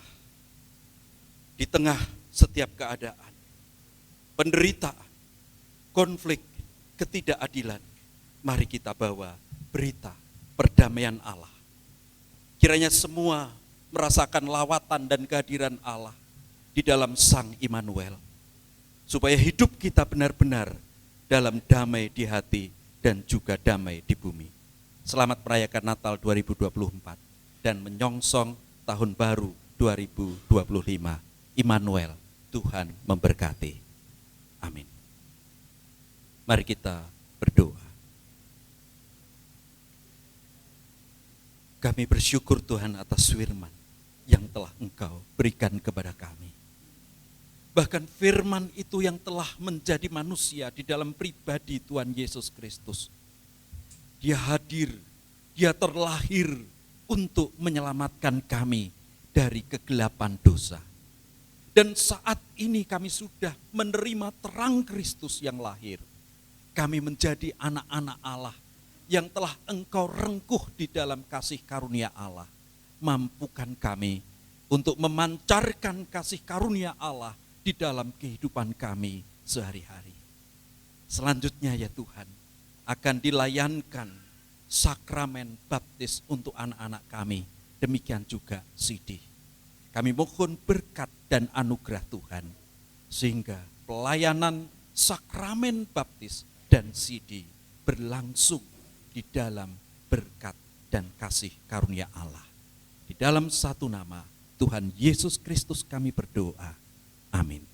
di tengah setiap keadaan, penderitaan, konflik, ketidakadilan. Mari kita bawa berita perdamaian Allah. Kiranya semua merasakan lawatan dan kehadiran Allah di dalam Sang Immanuel, supaya hidup kita benar-benar dalam damai di hati dan juga damai di bumi. Selamat merayakan Natal 2024 dan menyongsong tahun baru 2025. Immanuel, Tuhan memberkati. Amin. Mari kita berdoa. Kami bersyukur Tuhan atas firman yang telah Engkau berikan kepada kami. Bahkan firman itu yang telah menjadi manusia di dalam pribadi Tuhan Yesus Kristus. Dia hadir, dia terlahir untuk menyelamatkan kami dari kegelapan dosa. Dan saat ini kami sudah menerima terang Kristus yang lahir. Kami menjadi anak-anak Allah yang telah Engkau rengkuh di dalam kasih karunia Allah. Mampukan kami untuk memancarkan kasih karunia Allah di dalam kehidupan kami sehari-hari. Selanjutnya ya Tuhan, akan dilayankan sakramen baptis untuk anak-anak kami. Demikian juga Sidi. Kami mohon berkat dan anugerah Tuhan, sehingga pelayanan sakramen baptis dan Sidi berlangsung di dalam berkat dan kasih karunia Allah. Di dalam satu nama Tuhan Yesus Kristus kami berdoa. Amin.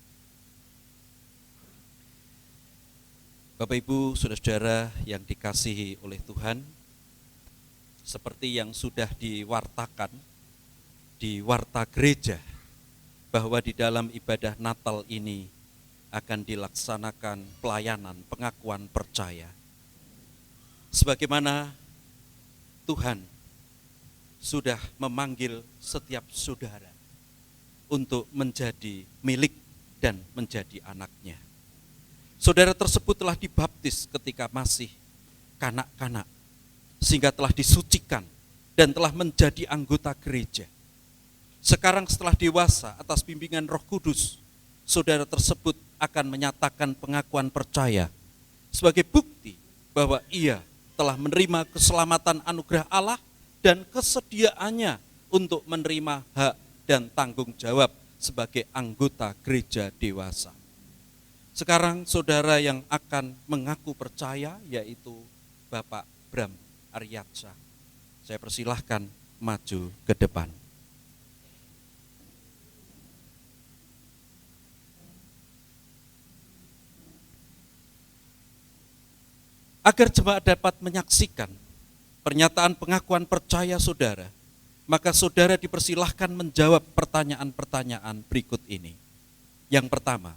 Bapak Ibu, saudara-saudara yang dikasihi oleh Tuhan, seperti yang sudah diwartakan di warta gereja, bahwa di dalam ibadah Natal ini akan dilaksanakan pelayanan pengakuan percaya. Sebagaimana Tuhan sudah memanggil setiap saudara untuk menjadi milik dan menjadi anaknya. Saudara tersebut telah dibaptis ketika masih kanak-kanak, sehingga telah disucikan dan telah menjadi anggota gereja. Sekarang setelah dewasa atas bimbingan Roh Kudus, saudara tersebut akan menyatakan pengakuan percaya sebagai bukti bahwa ia telah menerima keselamatan anugerah Allah dan kesediaannya untuk menerima hak dan tanggung jawab sebagai anggota gereja dewasa. Sekarang saudara yang akan mengaku percaya yaitu Bapak Bram Aryatsa. Saya persilahkan maju ke depan. Agar jemaat dapat menyaksikan pernyataan pengakuan percaya saudara, maka saudara dipersilahkan menjawab pertanyaan-pertanyaan berikut ini. Yang pertama,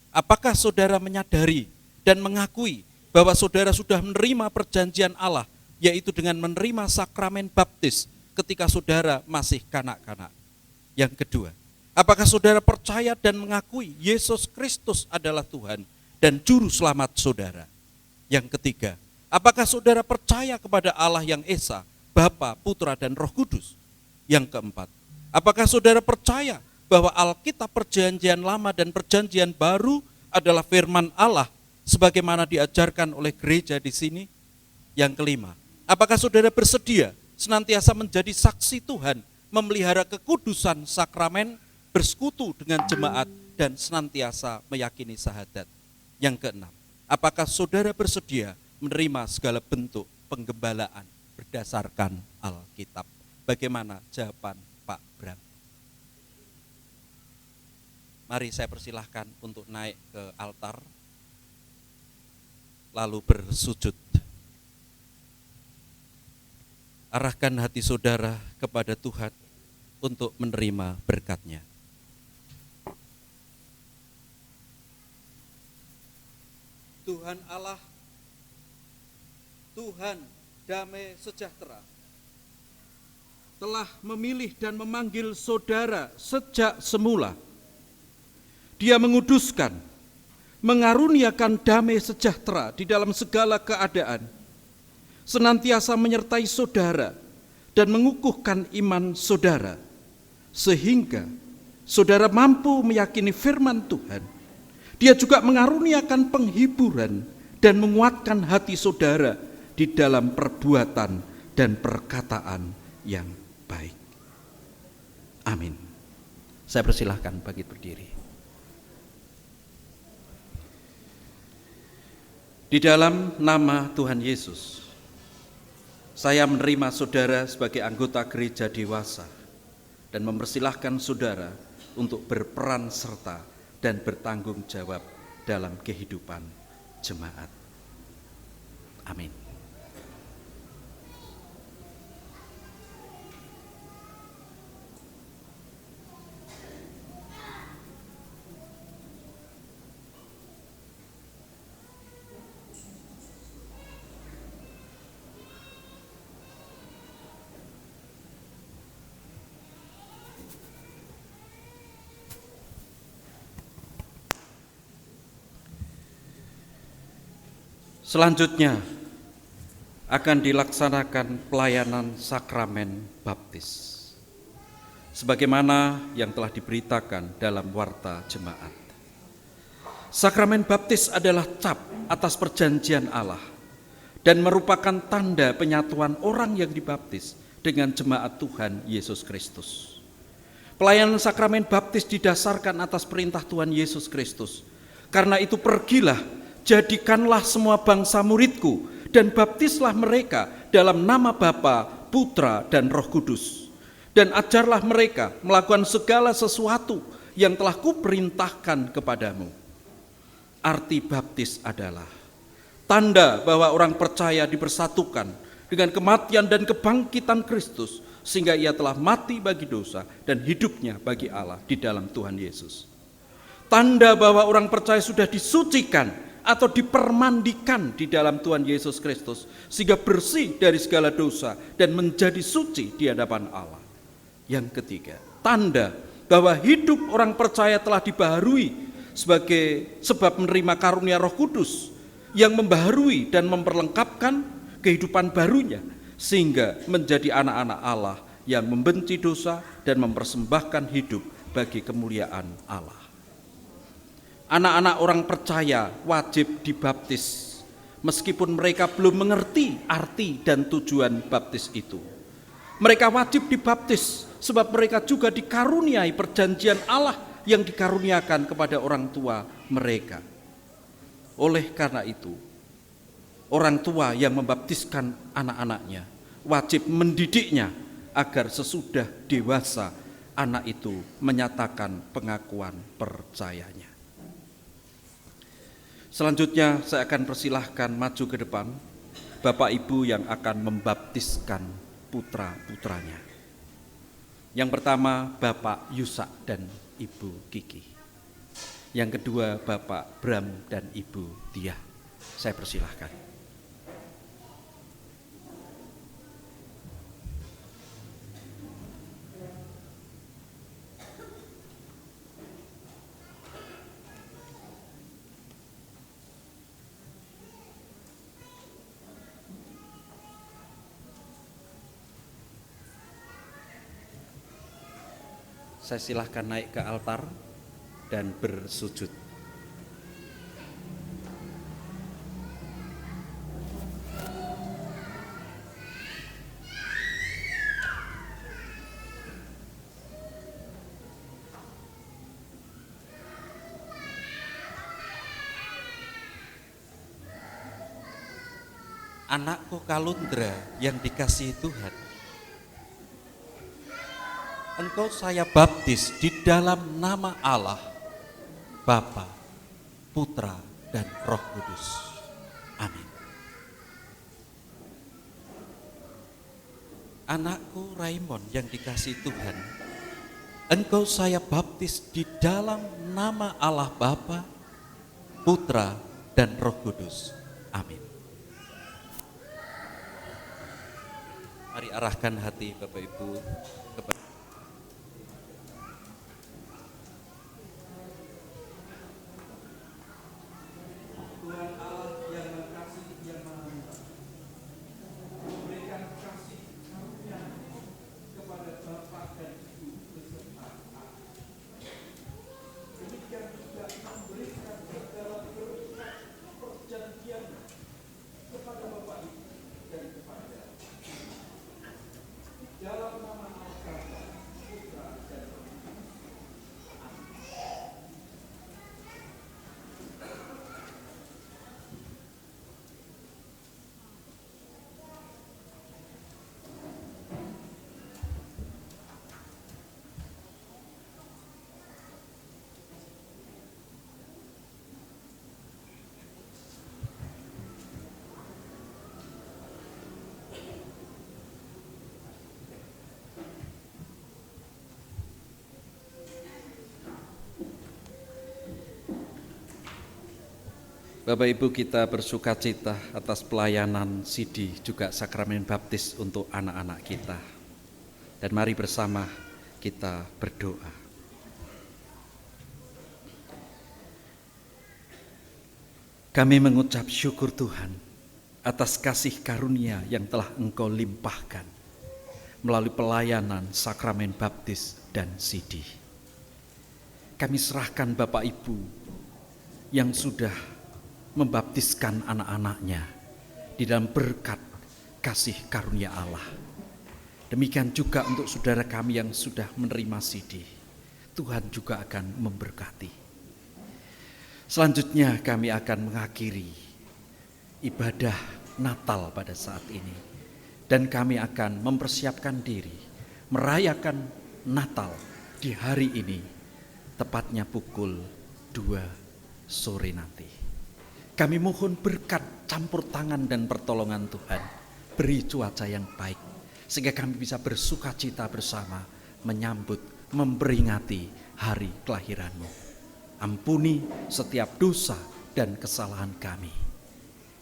apakah saudara menyadari dan mengakui bahwa saudara sudah menerima perjanjian Allah, yaitu dengan menerima sakramen baptis ketika saudara masih kanak-kanak? Yang kedua, apakah saudara percaya dan mengakui Yesus Kristus adalah Tuhan dan Juru Selamat saudara? Yang ketiga, apakah saudara percaya kepada Allah yang Esa, Bapa, Putra, dan Roh Kudus? Yang keempat, apakah saudara percaya bahwa Alkitab Perjanjian Lama dan Perjanjian Baru adalah firman Allah sebagaimana diajarkan oleh gereja di sini? Yang kelima, apakah saudara bersedia senantiasa menjadi saksi Tuhan, memelihara kekudusan sakramen, bersekutu dengan jemaat, dan senantiasa meyakini syahadat? Yang keenam, apakah saudara bersedia menerima segala bentuk penggembalaan berdasarkan Alkitab? Bagaimana jawaban Pak Bram? Mari saya persilahkan untuk naik ke altar, lalu bersujud. Arahkan hati saudara kepada Tuhan untuk menerima berkat-Nya. Tuhan Allah, Tuhan damai sejahtera, telah memilih dan memanggil saudara sejak semula. Dia menguduskan, mengaruniakan damai sejahtera di dalam segala keadaan, senantiasa menyertai saudara dan mengukuhkan iman saudara, sehingga saudara mampu meyakini firman Tuhan. Dia juga mengaruniakan penghiburan dan menguatkan hati saudara di dalam perbuatan dan perkataan yang baik. Amin. Saya persilahkan bagi berdiri. Di dalam nama Tuhan Yesus, saya menerima saudara sebagai anggota gereja dewasa dan mempersilahkan saudara untuk berperan serta dan bertanggung jawab dalam kehidupan jemaat. Amin. Selanjutnya akan dilaksanakan pelayanan sakramen baptis sebagaimana yang telah diberitakan dalam warta jemaat. Sakramen baptis adalah cap atas perjanjian Allah dan merupakan tanda penyatuan orang yang dibaptis dengan jemaat Tuhan Yesus Kristus. Pelayanan sakramen baptis didasarkan atas perintah Tuhan Yesus Kristus. Karena itu pergilah, jadikanlah semua bangsa muridku dan baptislah mereka dalam nama Bapa, Putra, dan Roh Kudus. Dan ajarlah mereka melakukan segala sesuatu yang telah kuperintahkan kepadamu. Arti baptis adalah tanda bahwa orang percaya dipersatukan dengan kematian dan kebangkitan Kristus, sehingga ia telah mati bagi dosa dan hidupnya bagi Allah di dalam Tuhan Yesus. Tanda bahwa orang percaya sudah disucikan atau dipermandikan di dalam Tuhan Yesus Kristus, sehingga bersih dari segala dosa dan menjadi suci di hadapan Allah. Yang ketiga, tanda bahwa hidup orang percaya telah dibaharui sebagai sebab menerima karunia Roh Kudus yang membaharui dan memperlengkapkan kehidupan barunya, sehingga menjadi anak-anak Allah yang membenci dosa dan mempersembahkan hidup bagi kemuliaan Allah. Anak-anak orang percaya wajib dibaptis meskipun mereka belum mengerti arti dan tujuan baptis itu. Mereka wajib dibaptis sebab mereka juga dikaruniai perjanjian Allah yang dikaruniakan kepada orang tua mereka. Oleh karena itu, orang tua yang membaptiskan anak-anaknya wajib mendidiknya agar sesudah dewasa anak itu menyatakan pengakuan percayanya. Selanjutnya saya akan persilahkan maju ke depan Bapak Ibu yang akan membaptiskan putra-putranya. Yang pertama Bapak Yusak dan Ibu Kiki. Yang kedua Bapak Bram dan Ibu Diah. Saya persilahkan. Saya silahkan naik ke altar dan bersujud. Anakku Kalundra yang dikasihi Tuhan, engkau saya baptis di dalam nama Allah, Bapa, Putra, dan Roh Kudus. Amin. Anakku Raymond yang dikasihi Tuhan, engkau saya baptis di dalam nama Allah Bapa, Putra, dan Roh Kudus. Amin. Mari arahkan hati Bapak Ibu kepada Tuhan Allah yang mengasihi yang maha murah, memberikan kasih karunia kepada Bapa dan Ibu beserta anak. Demikian juga memberikan segala berkat perjanjian kepada Bapak Ibu dan kepada dalam nama Allah Bapak Ibu, kita bersuka cita atas pelayanan Sidi juga sakramen baptis untuk anak-anak kita. Dan mari bersama kita berdoa. Kami mengucap syukur Tuhan atas kasih karunia yang telah Engkau limpahkan melalui pelayanan sakramen baptis dan Sidi. Kami serahkan Bapak Ibu yang sudah membaptiskan anak-anaknya di dalam berkat kasih karunia Allah. Demikian juga untuk saudara kami yang sudah menerima Sidi. Tuhan juga akan memberkati. Selanjutnya kami akan mengakhiri ibadah Natal pada saat ini. Dan kami akan mempersiapkan diri merayakan Natal di hari ini, tepatnya pukul 2 sore nanti. Kami mohon berkat campur tangan dan pertolongan Tuhan, beri cuaca yang baik, sehingga kami bisa bersuka cita bersama menyambut, memperingati hari kelahiran-Mu. Ampuni setiap dosa dan kesalahan kami.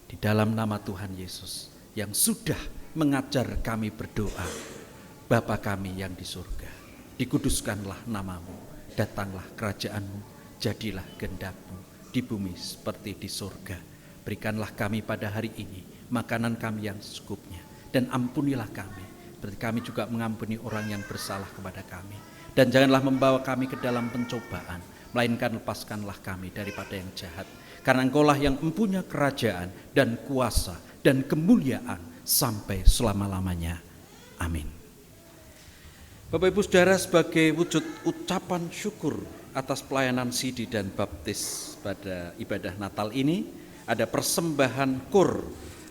Di dalam nama Tuhan Yesus yang sudah mengajar kami berdoa, Bapa kami yang di surga, dikuduskanlah namamu, datanglah kerajaan-Mu, jadilah kehendak-Mu di bumi seperti di surga. Berikanlah kami pada hari ini makanan kami yang secukupnya, dan ampunilah kami, seperti kami juga mengampuni orang yang bersalah kepada kami. Dan janganlah membawa kami ke dalam pencobaan, melainkan lepaskanlah kami daripada yang jahat. Karena Engkaulah yang mempunyai kerajaan dan kuasa dan kemuliaan sampai selama-lamanya. Amin. Bapak Ibu Saudara, sebagai wujud ucapan syukur atas pelayanan Sidi dan baptis pada ibadah Natal ini, ada persembahan kur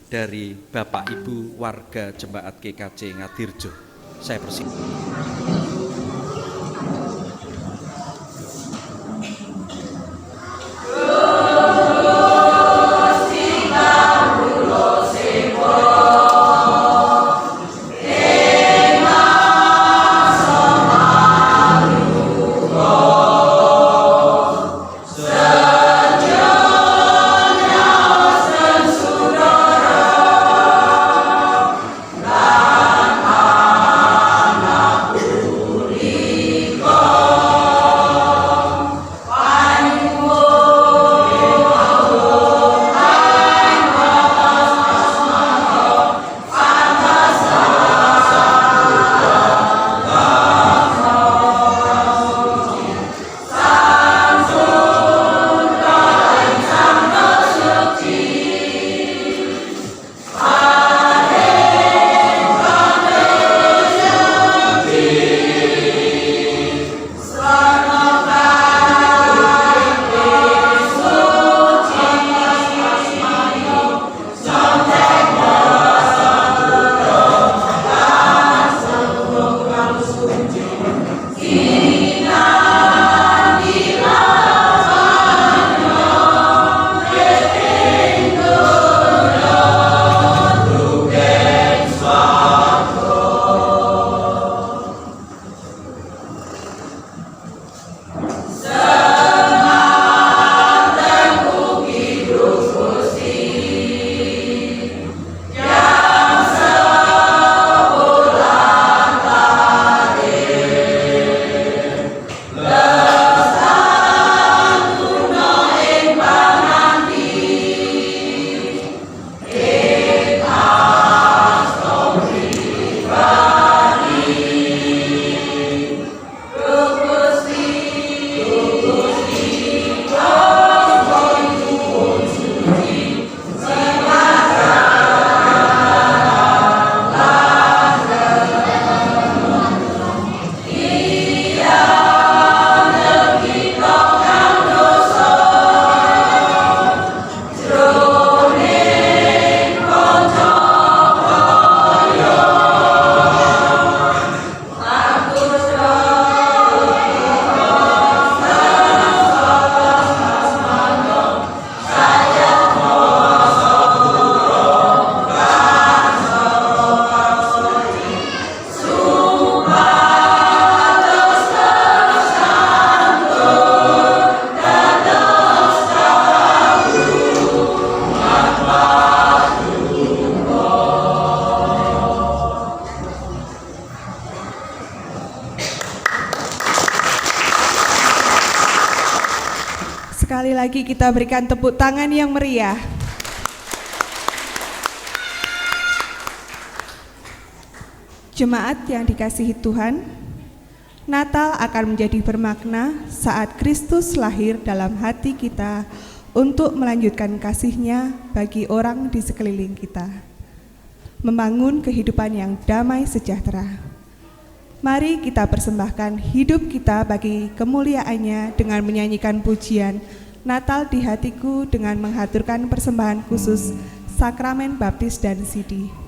dari Bapak Ibu warga Jemaat GKJ Ngatirjo. Saya persilakan.
Sekali lagi kita berikan tepuk tangan yang meriah. Jemaat yang dikasihi Tuhan, Natal akan menjadi bermakna saat Kristus lahir dalam hati kita untuk melanjutkan kasih-Nya bagi orang di sekeliling kita, membangun kehidupan yang damai sejahtera. Mari kita persembahkan hidup kita bagi kemuliaan-Nya dengan menyanyikan pujian Natal di hatiku dengan menghaturkan persembahan khusus Sakramen Baptis dan Sidi.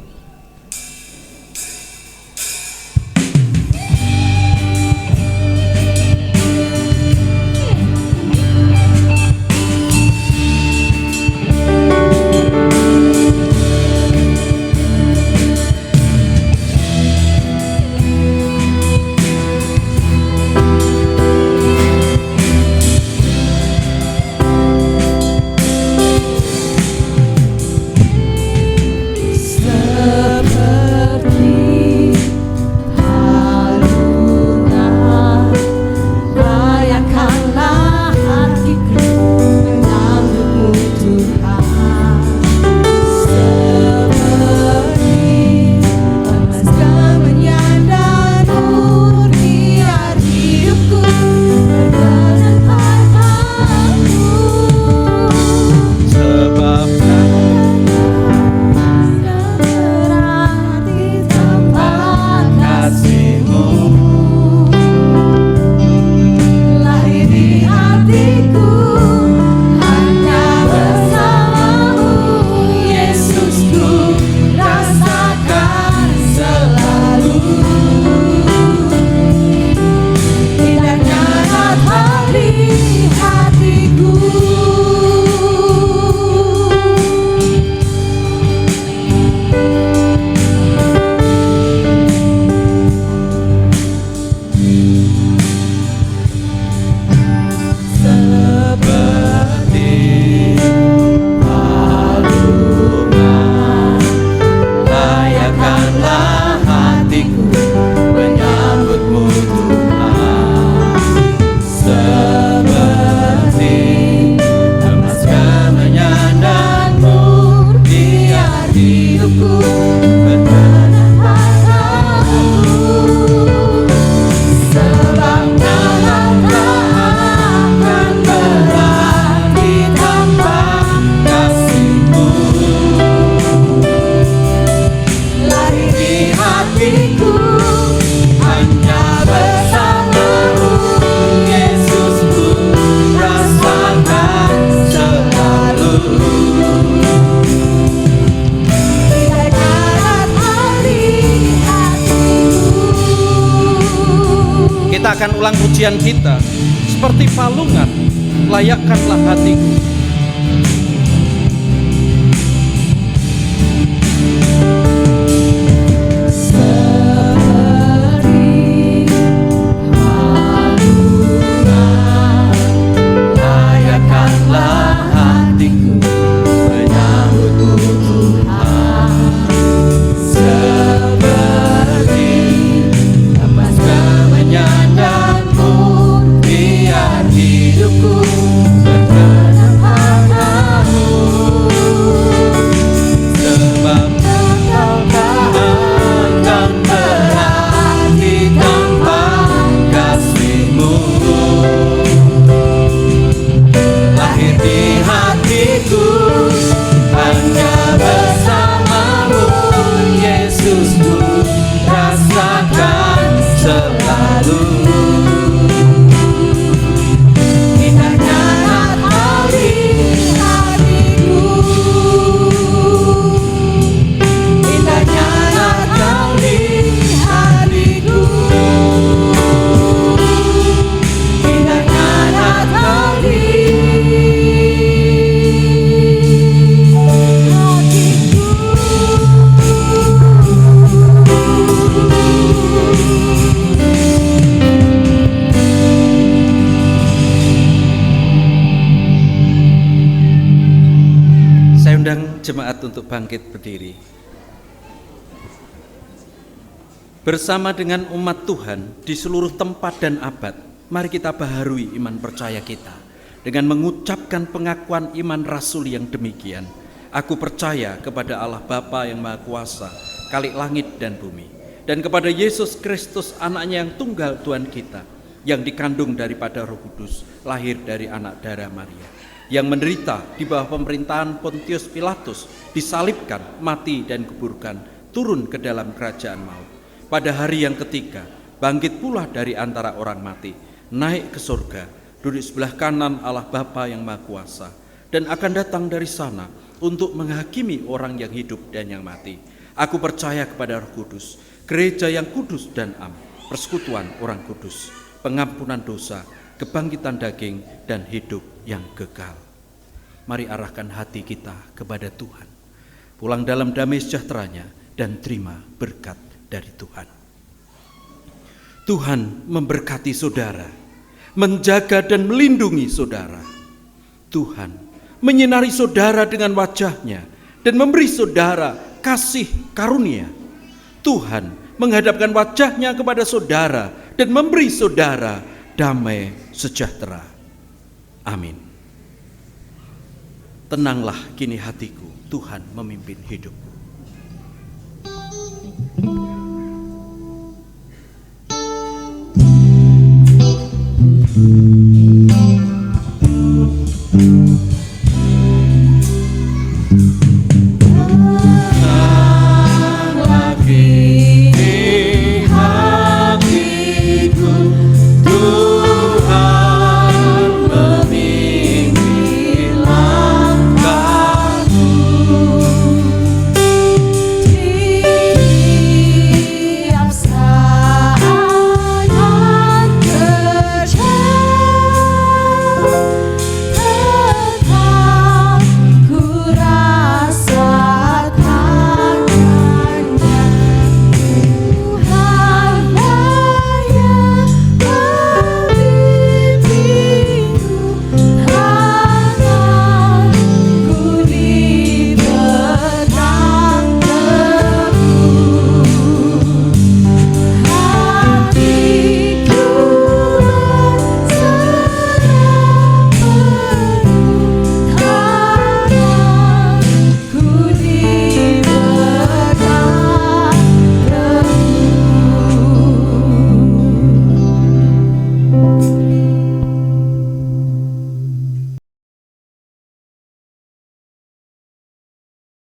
Kita akan ulang pujian kita seperti palungan, layakkanlah hatiku. Jemaat untuk bangkit berdiri. Bersama dengan umat Tuhan di seluruh tempat dan abad, mari kita baharui iman percaya kita Dengan mengucapkan pengakuan iman rasul yang demikian, aku percaya kepada Allah Bapa yang Maha Kuasa, Khalik langit dan bumi, dan kepada Yesus Kristus, anaknya yang tunggal Tuhan kita, yang dikandung daripada Roh Kudus, lahir dari anak darah Maria, yang menderita di bawah pemerintahan Pontius Pilatus, disalibkan, mati dan kuburkan, turun ke dalam kerajaan maut. Pada hari yang ketiga, bangkit pula dari antara orang mati, naik ke surga, duduk sebelah kanan Allah Bapa yang Maha Kuasa, dan akan datang dari sana untuk menghakimi orang yang hidup dan yang mati. Aku percaya kepada Roh Kudus, gereja yang kudus dan am, persekutuan orang kudus, pengampunan dosa, kebangkitan daging, dan hidup yang kekal. Mari arahkan hati kita kepada Tuhan. Pulang dalam damai sejahteranya dan terima berkat dari Tuhan. Tuhan memberkati saudara, menjaga dan melindungi saudara. Tuhan menyinari saudara dengan wajah-Nya dan memberi saudara kasih karunia. Tuhan menghadapkan wajah-Nya kepada saudara dan memberi saudara damai sejahtera. Amin. Tenanglah kini hatiku, Tuhan memimpin hidupku.